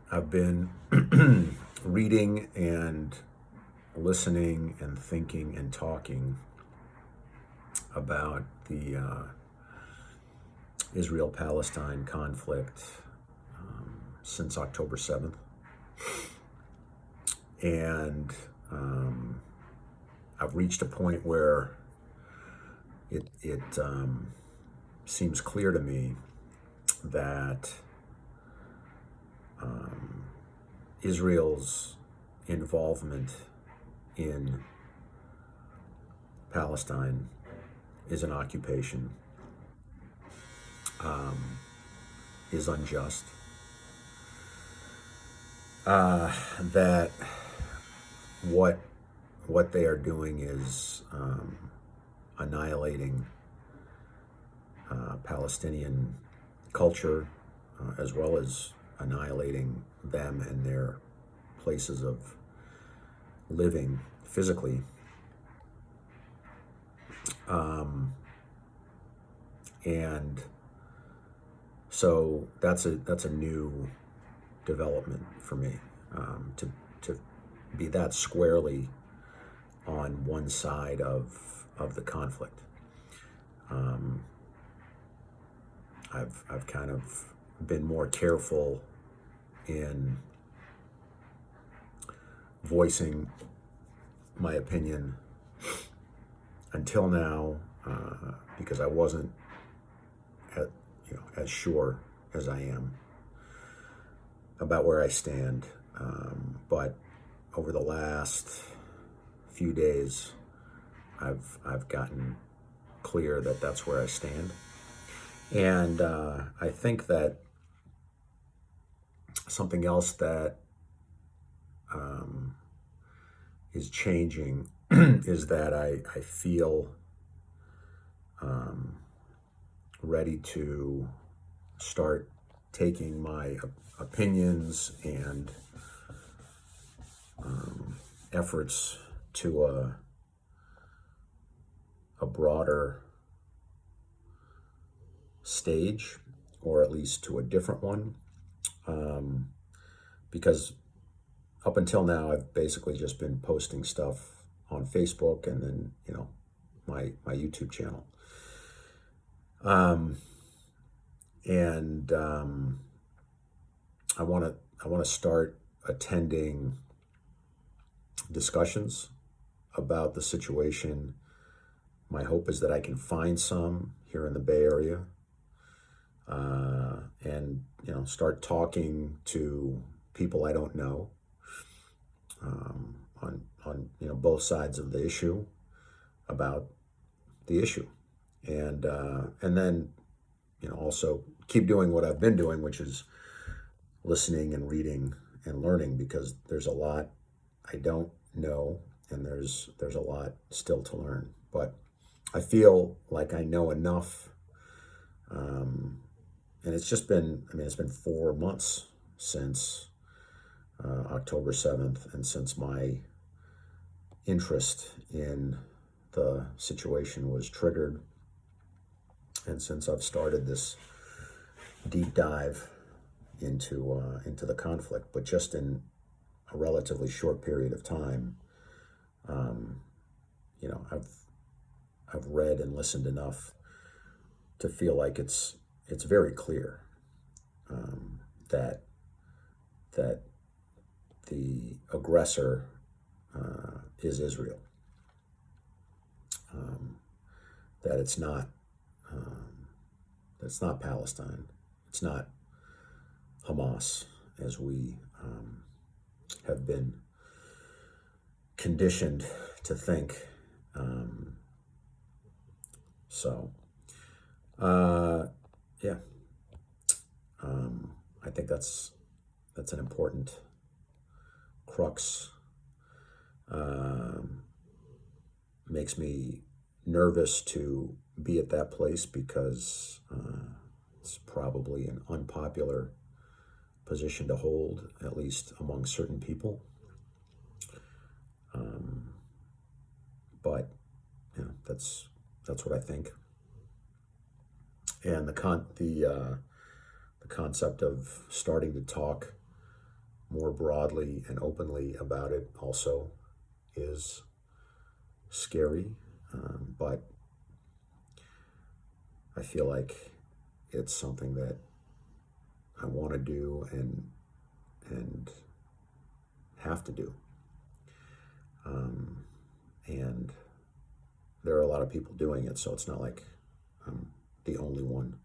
I've been reading and listening and thinking and talking about the Israel-Palestine conflict since October 7th. And I've reached a point where it seems clear to me that Israel's involvement in Palestine is an occupation, is unjust, that what they are doing is annihilating Palestinian culture, as well as annihilating them and their places of living physically. And so that's a new development for me, to be that squarely on one side of the conflict. I've kind of been more careful in voicing my opinion until now, because I wasn't as sure as I am about where I stand. But over the last few days, I've gotten clear that that's where I stand. And I think that something else that is changing is that I feel ready to start taking my opinions and efforts to a broader stage, or at least to a different one, because up until now I've basically just been posting stuff on Facebook and then my YouTube channel, and I want to start attending discussions about the situation. My hope is that I can find some here in the Bay Area, and start talking to people I don't know, on both sides of the issue, about the issue, and then also keep doing what I've been doing, which is listening and reading and learning, because there's a lot I don't know, and there's a lot still to learn. But I feel like I know enough, and it's just been, it's been 4 months since October 7th, and since my interest in the situation was triggered, and since I've started this deep dive into the conflict, but just in a relatively short period of time. I've read and listened enough to feel like it's very clear, that the aggressor is Israel. That it's not Palestine. It's not Hamas, as we have been conditioned to think. Yeah, I think that's an important crux. Makes me nervous to be at that place, because it's probably an unpopular position to hold, at least among certain people. But that's what I think. And the concept of starting to talk more broadly and openly about it also is scary, but I feel like it's something that I want to do and have to do. And there are a lot of people doing it, so it's not like I'm the only one.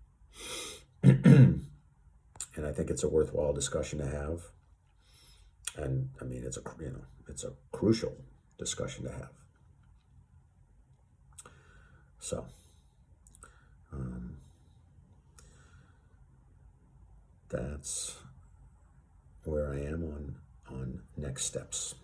And I think it's a worthwhile discussion to have. And I mean, it's a crucial discussion to have. So, that's where I am on next steps.